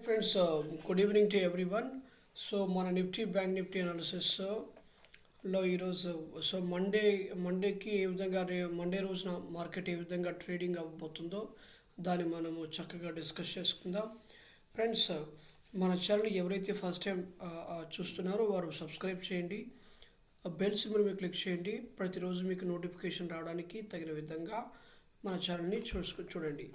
Friends, good evening to everyone. So మన Nifty bank Nifty analysis లో ఈరోజు మండేకి ఏ విధంగా మండే రోజున మార్కెట్ ఏ విధంగా ట్రేడింగ్ అవ్వబోతుందో దాన్ని మనము చక్కగా డిస్కస్ చేసుకుందాం. ఫ్రెండ్స్, మన ఛానల్ ఎవరైతే ఫస్ట్ టైం చూస్తున్నారో వారు సబ్స్క్రైబ్ చేయండి, బెల్ సింబల్ మీద క్లిక్ చేయండి. ప్రతిరోజు మీకు నోటిఫికేషన్ రావడానికి తగిన విధంగా మన ఛానల్ని చూడండి.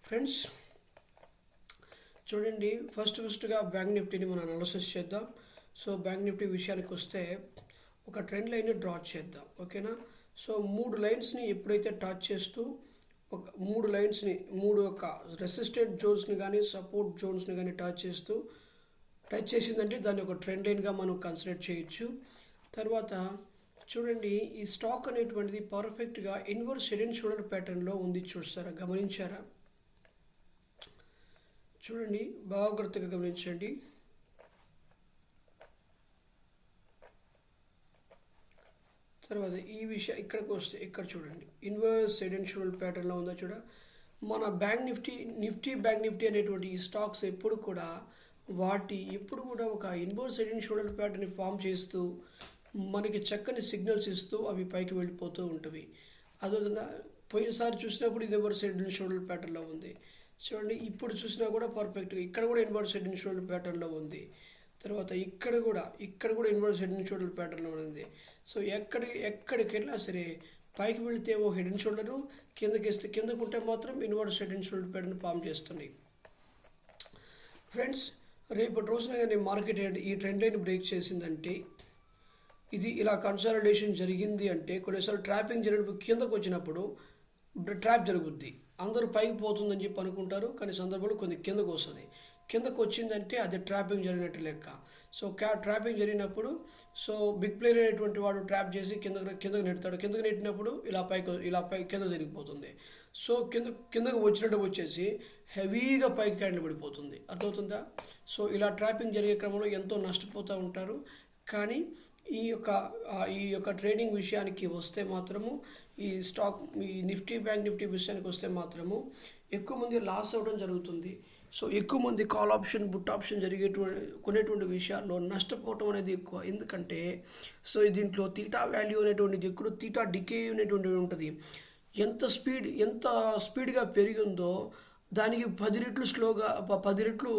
ఫ్రెండ్స్, చూడండి, ఫస్ట్గా బ్యాంక్ నిఫ్టీని మనం అనాలిసిస్ చేద్దాం. సో బ్యాంక్ నిఫ్టీ విషయానికి వస్తే ఒక ట్రెండ్ లైన్ని డ్రా చేద్దాం, ఓకేనా. సో మూడు లైన్స్ని ఎప్పుడైతే టచ్ చేస్తూ మూడు ఒక రెసిస్టెంట్ జోన్స్ని కానీ సపోర్ట్ జోన్స్ని కానీ టచ్ చేసిందంటే దాన్ని ఒక ట్రెండ్ లైన్గా మనం కన్సిడర్ చేయొచ్చు. తర్వాత చూడండి, ఈ స్టాక్ అనేటువంటిది పర్ఫెక్ట్గా ఇన్వర్స్ హెడ్ అండ్ షోల్డర్ ప్యాటర్న్లో ఉంది. గమనించారా? చూడండి, జాగ్రత్తగా గమనించండి. తర్వాత ఈ విషయం ఇక్కడికి వస్తే ఇక్కడ చూడండి, ఇన్వర్స్ హెడ్ అండ్ షోల్డర్ ప్యాటర్న్లో ఉందా చూడ. మన బ్యాంక్ బ్యాంక్ నిఫ్టీ అనేటువంటి ఈ స్టాక్స్ ఎప్పుడు కూడా ఒక ఇన్వర్స్ హెడ్ అండ్ షోల్డర్ ప్యాటర్న్ని ఫామ్ చేస్తూ మనకి చక్కని సిగ్నల్స్ ఇస్తూ అవి పైకి వెళ్ళిపోతూ ఉంటవి. అదేవిధంగా పోయినసారి చూసినప్పుడు ఇది ఇన్వర్స్ హెడ్ అండ్ షోల్డర్ ప్యాటర్న్లో ఉంది. చూడండి, ఇప్పుడు చూసినా కూడా పర్ఫెక్ట్గా ఇక్కడ కూడా ఇన్వర్స్ హెడ్ అండ్ షోల్డర్ ప్యాటర్న్లో ఉంది. తర్వాత ఇక్కడ కూడా ఇన్వర్స్ హెడ్ అండ్ షోల్డర్ ప్యాటర్న్లో ఉంది. సో ఎక్కడికి వెళ్ళినా సరే పైకి వెళితే ఏమో హెడ్ అండ్ షోల్డరు, కిందకు ఉంటే మాత్రం inverse head and shoulder pattern form చేస్తుంది. ఫ్రెండ్స్, రేపటి రోజున కానీ మార్కెట్ ఈ ట్రెండ్ లైన్ బ్రేక్ చేసిందంటే, ఇది ఇలా కన్సాలిడేషన్ జరిగింది అంటే, కొన్నిసార్లు ట్రాపింగ్ జరిగినప్పుడు కిందకు వచ్చినప్పుడు ట్రాప్ జరుగుద్ది. అందరూ పైకి పోతుందని చెప్పి అనుకుంటారు, కానీ సందర్భంలో కొన్ని కిందకు వస్తుంది. కిందకు వచ్చిందంటే అది ట్రాపింగ్ జరిగినట్టు లెక్క. సో ట్రాపింగ్ జరిగినప్పుడు బిగ్ ప్లేయర్ అనేటువంటి వాడు ట్రాప్ చేసి కిందకు నెడతాడు. కిందకు నెట్టినప్పుడు ఇలా కింద తిరిగిపోతుంది. సో కిందకు వచ్చినట్టు వచ్చేసి హెవీగా పైకి క్యాండిల్ పడిపోతుంది. అర్థమవుతుందా? సో ఇలా ట్రాపింగ్ జరిగే క్రమంలో ఎంతో నష్టపోతూ ఉంటారు. కానీ ఈ యొక్క ట్రేడింగ్ విషయానికి వస్తే మాత్రము, ఈ బ్యాంక్ నిఫ్టీ విషయానికి వస్తే మాత్రము ఎక్కువ మంది లాస్ అవ్వడం జరుగుతుంది. సో ఎక్కువ మంది కాల్ ఆప్షన్, పుట్ ఆప్షన్ కొనేటువంటి విషయాల్లో నష్టపోవటం అనేది ఎక్కువ. ఎందుకంటే దీంట్లో తీటా వాల్యూ అనేటువంటిది ఎక్కువ, తీటా డికే అనేటువంటిది ఉంటుంది. ఎంత స్పీడ్గా పెరిగిందో దానికి 10 రెట్లు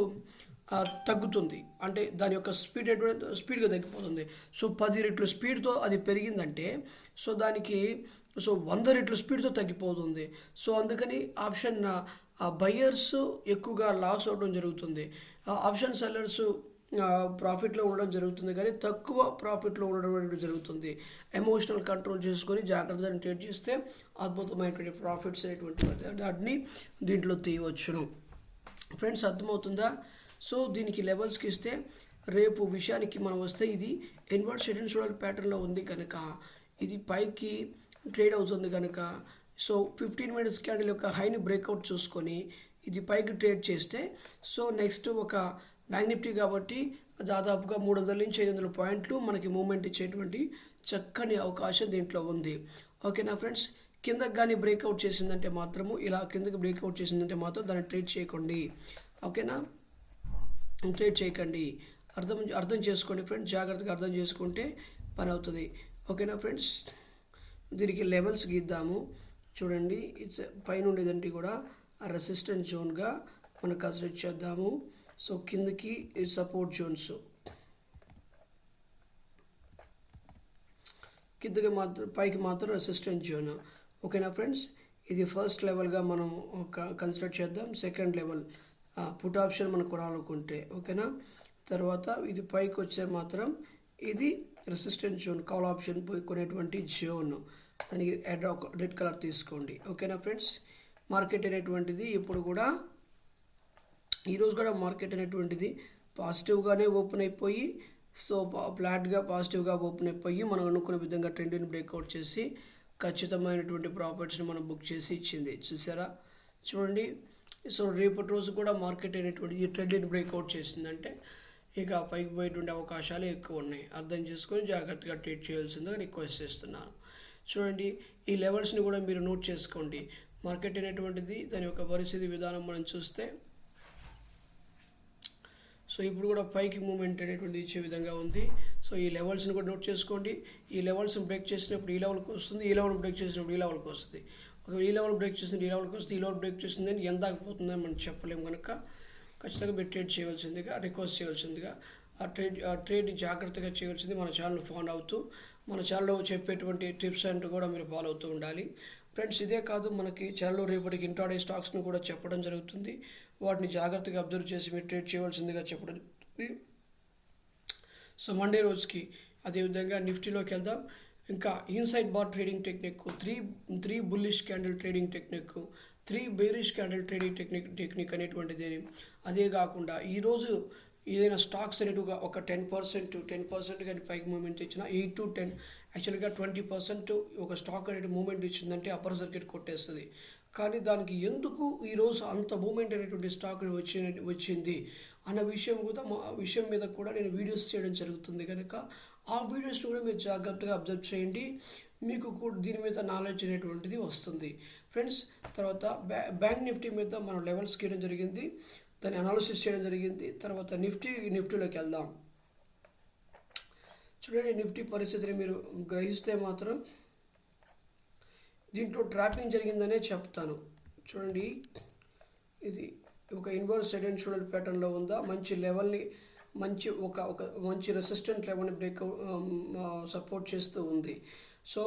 తగ్గుతుంది. అంటే దాని యొక్క స్పీడ్గా తగ్గిపోతుంది. సో 10 రెట్లు స్పీడ్తో అది పెరిగిందంటే దానికి 100 రెట్లు స్పీడ్తో తగ్గిపోతుంది. సో అందుకని ఆప్షన్ బయ్యర్స్ ఎక్కువగా లాస్ అవ్వడం జరుగుతుంది. ఆప్షన్ సెల్లర్స్ ప్రాఫిట్లో ఉండడం జరుగుతుంది, కానీ తక్కువ ప్రాఫిట్లో ఉండడం అనేది జరుగుతుంది. ఎమోషనల్ కంట్రోల్ చేసుకొని జాగ్రత్తగా ట్రేడ్ చేస్తే అద్భుతమైనటువంటి ప్రాఫిట్స్ అనేటువంటి వాటిని దీంట్లో తీయవచ్చును. ఫ్రెండ్స్, అర్థమవుతుందా? సో దీనికి లెవెల్స్కి ఇస్తే, రేపు విషయానికి మనం వస్తే, ఇది ఇన్వర్స్ హెడ్ అండ్ షోల్డర్ ప్యాటర్న్లో ఉంది కనుక, ఇది పైకి ట్రేడ్ అవుతుంది కనుక, 15 minutes క్యాండిల్ యొక్క హైని బ్రేక్అవుట్ చూసుకొని ఇది పైకి ట్రేడ్ చేస్తే, నెక్స్ట్ ఒక బ్యాంక్ నిఫ్టీ కాబట్టి దాదాపుగా 300 నుంచి 500 పాయింట్లు మనకి మూమెంట్ ఇచ్చేటువంటి చక్కని అవకాశం దీంట్లో ఉంది. ఓకేనా ఫ్రెండ్స్? కిందకి కానీ బ్రేక్అవుట్ చేసిందంటే మాత్రము, ఇలా కిందకి బ్రేక్అవుట్ చేసిందంటే మాత్రం దాన్ని ట్రేడ్ చేయకండి. ఓకేనా? ట్రేడ్ చేయకండి. అర్థం చేసుకోండి ఫ్రెండ్స్, జాగ్రత్తగా అర్థం చేసుకుంటే పని అవుతుంది. ఓకేనా ఫ్రెండ్స్? దీనికి లెవెల్స్ గీద్దాము. చూడండి, పైన ఉండేదంటే కూడా రెసిస్టెంట్ జోన్గా మనం కన్సిడర్ చేద్దాము. కిందకి సపోర్ట్ జోన్స్, పైకి మాత్రం రెసిస్టెంట్ జోన్. ఓకేనా ఫ్రెండ్స్? ఇది ఫస్ట్ లెవెల్గా మనం కన్సిడర్ చేద్దాం. సెకండ్ లెవెల్ పుట్ ఆప్షన్ మనం కొనాలనుకుంటే, ఓకేనా. తర్వాత ఇది పైకి వచ్చే మాత్రం ఇది రెసిస్టెంట్ జోన్, కాల్ ఆప్షన్ కొనేటువంటి జోన్. దానికి రెడ్ కలర్ తీసుకోండి. ఓకేనా ఫ్రెండ్స్? మార్కెట్ అనేటువంటిది ఇప్పుడు కూడా, ఈరోజు కూడా మార్కెట్ అనేటువంటిది పాజిటివ్గానే ఓపెన్ అయిపోయి, ఫ్లాట్గా పాజిటివ్గా ఓపెన్ అయిపోయి మనం అనుకున్న విధంగా ట్రెండ్ని బ్రేక్అవుట్ చేసి ఖచ్చితమైనటువంటి ప్రాఫిట్స్ని మనం బుక్ చేసి ఇచ్చింది. చూసారా? చూడండి, రేపటి రోజు కూడా మార్కెట్ అనేటువంటి ఈ ట్రెండ్ని బ్రేక్అవుట్ చేసిందంటే ఇక పైకి పోయేటువంటి అవకాశాలు ఎక్కువ ఉన్నాయి. అర్థం చేసుకొని జాగ్రత్తగా ట్రేడ్ చేయాల్సిందిగా రిక్వెస్ట్ చేస్తున్నాను. చూడండి, ఈ లెవెల్స్ని కూడా మీరు నోట్ చేసుకోండి. మార్కెట్ అనేటువంటిది దాని యొక్క పరిస్థితి విధానం మనం చూస్తే సో ఇప్పుడు కూడా పైకి మూమెంట్ అనేటువంటి ఇచ్చే విధంగా ఉంది. సో ఈ లెవెల్స్ని కూడా నోట్ చేసుకోండి. ఈ లెవెల్స్ని బ్రేక్ చేసినప్పుడు ఈ లెవెల్కి వస్తుంది, ఈ లెవెల్ బ్రేక్ చేసినప్పుడు ఈ లెవెల్కి వస్తుంది. ఒకవేళ ఈ లెవెల్ బ్రేక్ చేసింది ఈ లెవెల్కి వస్తుంది, ఈ లెవెల్ బ్రేక్ చేసింది అని ఎంత ఆగిపోతుందని మనం చెప్పలేము కనుక ఖచ్చితంగా మీరు ట్రేడ్ చేయవలసిందిగా రిక్వెస్ట్ చేయవలసిందిగా ఆ ట్రేడ్ని జాగ్రత్తగా చేయవలసింది. మన ఛానల్ ఫాలో అవుతూ మన ఛానల్లో చెప్పేటువంటి టిప్స్ అంటూ కూడా మీరు ఫాలో అవుతూ ఉండాలి ఫ్రెండ్స్. ఇదే కాదు, మనకి ఛానల్లో రేపటికి ఇంట్రాడే స్టాక్స్ను కూడా చెప్పడం జరుగుతుంది. వాటిని జాగ్రత్తగా అబ్జర్వ్ చేసి మీరు ట్రేడ్ చేయవలసిందిగా చెప్పడం జరుగుతుంది. సో మండే రోజుకి అదేవిధంగా నిఫ్టీలోకి వెళ్దాం. ఇంకా inside bar trading technique, three bullish candle trading technique, 3 bearish candle trading technique అనేటువంటిది. అదే కాకుండా ఈరోజు ఏదైనా స్టాక్స్ అనేటివిగా ఒక 10% కానీ పైకి మూమెంట్ ఇచ్చిన 8 to 10 యాక్చువల్గా 20% ఒక స్టాక్ అనేది మూమెంట్ ఇచ్చిందంటే అప్పర్ సర్క్యూట్ కొట్టేస్తుంది. కానీ దానికి ఎందుకు ఈరోజు అంత మూమెంట్ అనేటువంటి స్టాక్ వచ్చింది అన్న విషయం మీద కూడా నేను వీడియోస్ చేయడం జరుగుతుంది కనుక ఆ వీడియోస్ కూడా మీరు జాగ్రత్తగా అబ్జర్వ్ చేయండి. మీకు కూడా దీని మీద నాలెడ్జ్ అనేటువంటిది వస్తుంది ఫ్రెండ్స్. తర్వాత బ్యాంక్ నిఫ్టీ మీద మనం లెవెల్స్ గీయడం జరిగింది, దాన్ని అనాలిసిస్ చేయడం జరిగింది. తర్వాత నిఫ్టీలోకి వెళ్దాం. చూడండి, నిఫ్టీ పరిస్థితిని మీరు గ్రహిస్తే మాత్రం దీంట్లో ట్రాపింగ్ జరిగిందనే చెప్తాను. చూడండి, ఇది ఒక ఇన్వర్స్ హెడ్ అండ్ షోల్డర్ ప్యాటర్న్లో ఉందా, మంచి లెవెల్ని ఒక మంచి రెసిస్టెంట్ లెవెల్ని సపోర్ట్ చేస్తూ ఉంది. సో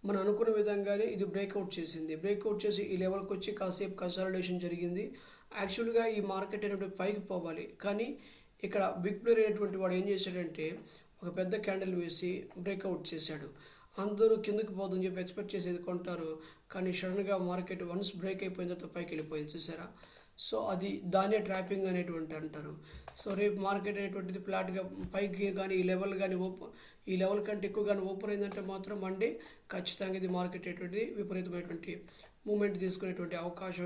మనం అనుకున్న విధంగానే ఇది బ్రేక్అవుట్ చేసి ఈ లెవెల్కి వచ్చి కాసేపు కన్సాలిడేషన్ జరిగింది. యాక్చువల్గా ఈ మార్కెట్ అనేటువంటి పైకి పోవాలి, కానీ ఇక్కడ బిగ్ ప్లేయర్ అనేటువంటి వాడు ఏం చేశాడంటే ఒక పెద్ద క్యాండిల్ వేసి బ్రేక్అవుట్ చేశాడు. అందరూ కిందకి పోదని చెప్పి ఎక్స్పెక్ట్ చేసేది కొంటారు, కానీ సడన్గా మార్కెట్ వన్స్ బ్రేక్ అయిపోయిన తర్వాత పైకి వెళ్ళిపోయింది, చూసారా. సో దాన్నే ట్రాపింగ్ అనేటువంటి అంటారు. సో రేపు మార్కెట్ అనేటువంటిది ఫ్లాట్గా పైకి కానీ ఈ లెవెల్ కంటే ఎక్కువ కానీ ఓపెన్ అయిందంటే మాత్రం మండే ఖచ్చితంగా ఇది మార్కెట్ అనేటువంటిది విపరీతమైనటువంటి మూమెంట్ తీసుకునేటువంటి అవకాశం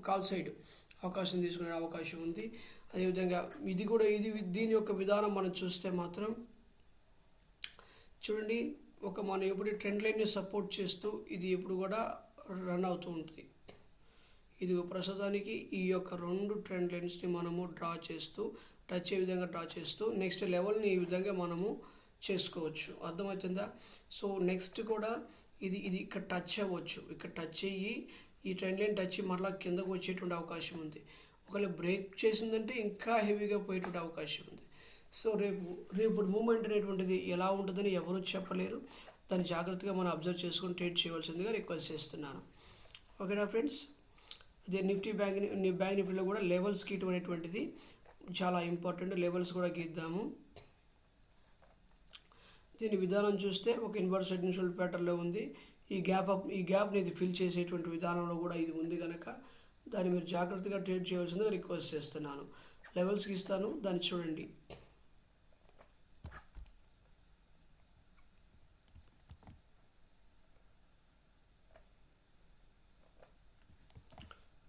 కాల్ సైడ్ అవకాశం తీసుకునే అవకాశం ఉంది. అదేవిధంగా దీని యొక్క విధానం మనం చూస్తే మాత్రం చూడండి, మనం ఎప్పుడు ట్రెండ్ లైన్ని సపోర్ట్ చేస్తూ ఇది ఎప్పుడు కూడా రన్ అవుతూ ఉంటుంది. ఇది ప్రస్తుతానికి ఈ యొక్క 2 ట్రెండ్ లైన్స్ని మనము టచ్ అయ్యే విధంగా డ్రా చేస్తూ నెక్స్ట్ లెవెల్ని ఈ విధంగా మనము చేసుకోవచ్చు, అర్థమవుతుందా. సో నెక్స్ట్ కూడా ఇది ఇక్కడ టచ్ అవ్వచ్చు, ఇక్కడ టచ్ అయ్యి ఈ ట్రెండ్ లైన్ టచ్ మరలా కిందకు వచ్చేటువంటి అవకాశం ఉంది. ఒకవేళ బ్రేక్ చేసిందంటే ఇంకా హెవీగా పోయేటువంటి అవకాశం ఉంది. సో రేపు మూమెంట్ అనేటువంటిది ఎలా ఉంటుందని ఎవరు చెప్పలేరు. దాన్ని జాగ్రత్తగా మనం అబ్జర్వ్ చేసుకొని ట్రేడ్ చేయవలసిందిగా రిక్వెస్ట్ చేస్తున్నాను. ఓకేనా ఫ్రెండ్స్. అదే బ్యాంక్ నిఫ్టీలో కూడా లెవెల్స్ గీయటం అనేటువంటిది చాలా ఇంపార్టెంట్. లెవెల్స్ కూడా గీద్దాము. దీని విధానం చూస్తే ఒక ఇన్వర్స్ హెడ్ అండ్ షోల్డర్ ప్యాటర్న్లో ఉంది. ఈ గ్యాప్ని ఇది ఫిల్ చేసేటువంటి విధానంలో కూడా ఇది ఉంది కనుక దాన్ని మీరు జాగ్రత్తగా ట్రేడ్ చేయవలసిందిగా రిక్వెస్ట్ చేస్తున్నాను. లెవెల్స్కి ఇస్తాను, దాన్ని చూడండి.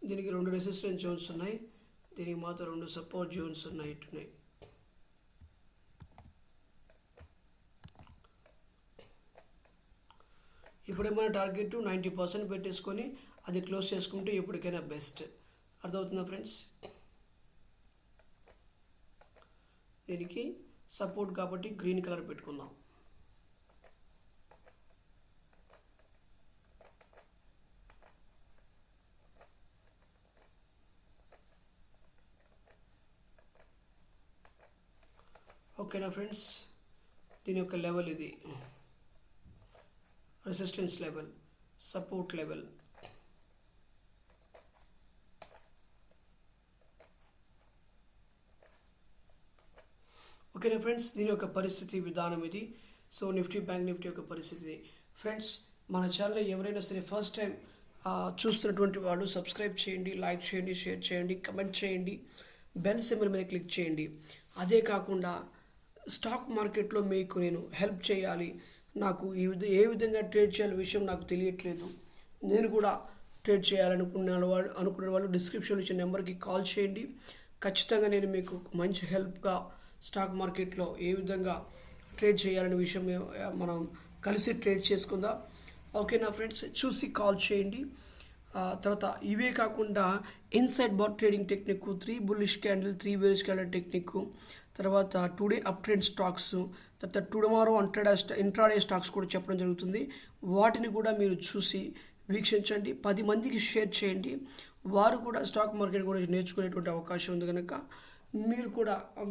దీనికి 2 రెసిస్టెన్స్ జోన్స్ ఉన్నాయి, దీనికి మాత్రం 2 సపోర్ట్ జోన్స్ ఉన్నాయి. ఇప్పుడేమైనా టార్గెట్ 90% పెట్టేసుకొని అది క్లోజ్ చేసుకుంటే ఎప్పటికైనా బెస్ట్, అర్థమవుతుందా ఫ్రెండ్స్. దీనికి సపోర్ట్ కాబట్టి గ్రీన్ కలర్ పెట్టుకుందాం. ఓకేనా ఫ్రెండ్స్. దీని యొక్క లెవెల్ ఇది రెసిస్టెన్స్ లెవెల్, సపోర్ట్ లెవెల్. ఓకేనా ఫ్రెండ్స్, దీని యొక్క పరిస్థితి విధానం ఇది. సో బ్యాంక్ నిఫ్టీ యొక్క పరిస్థితి ఫ్రెండ్స్. మన ఛానల్ ఎవరైనా సరే ఫస్ట్ టైం చూస్తున్నటువంటి వాళ్ళు సబ్స్క్రైబ్ చేయండి, లైక్ చేయండి, షేర్ చేయండి, కమెంట్ చేయండి, బెల్ సింబల్ మీద క్లిక్ చేయండి. అదే కాకుండా స్టాక్ మార్కెట్లో మీకు నేను హెల్ప్ చేయాలి, నాకు ఏ విధంగా ట్రేడ్ చేయాలి విషయం నాకు తెలియట్లేదు, నేను కూడా ట్రేడ్ చేయాలనుకునే వాళ్ళు డిస్క్రిప్షన్లో ఇచ్చిన నెంబర్కి కాల్ చేయండి. ఖచ్చితంగా నేను మీకు మంచి హెల్ప్గా స్టాక్ మార్కెట్లో ఏ విధంగా ట్రేడ్ చేయాలనే విషయం మనం కలిసి ట్రేడ్ చేసుకుందాం. ఓకేనా ఫ్రెండ్స్, చూసి కాల్ చేయండి. తర్వాత ఇవే కాకుండా inside bar trading technique, 3 bullish candle 3 bearish candle technique, తర్వాత టుడే అప్ ట్రెండ్ స్టాక్స్, తర్వాత టుమారో ఇంట్రాడే స్టాక్స్ కూడా చెప్పడం జరుగుతుంది. వాటిని కూడా మీరు చూసి వీక్షించండి, 10 మందికి షేర్ చేయండి. వారు కూడా స్టాక్ మార్కెట్ గురించి నేర్చుకునేటువంటి అవకాశం ఉంది కనుక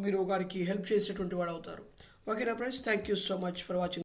మీరు వారికి హెల్ప్ చేసేటువంటి వాడు అవుతారు. ఓకేనా friends, thank you so much for watching.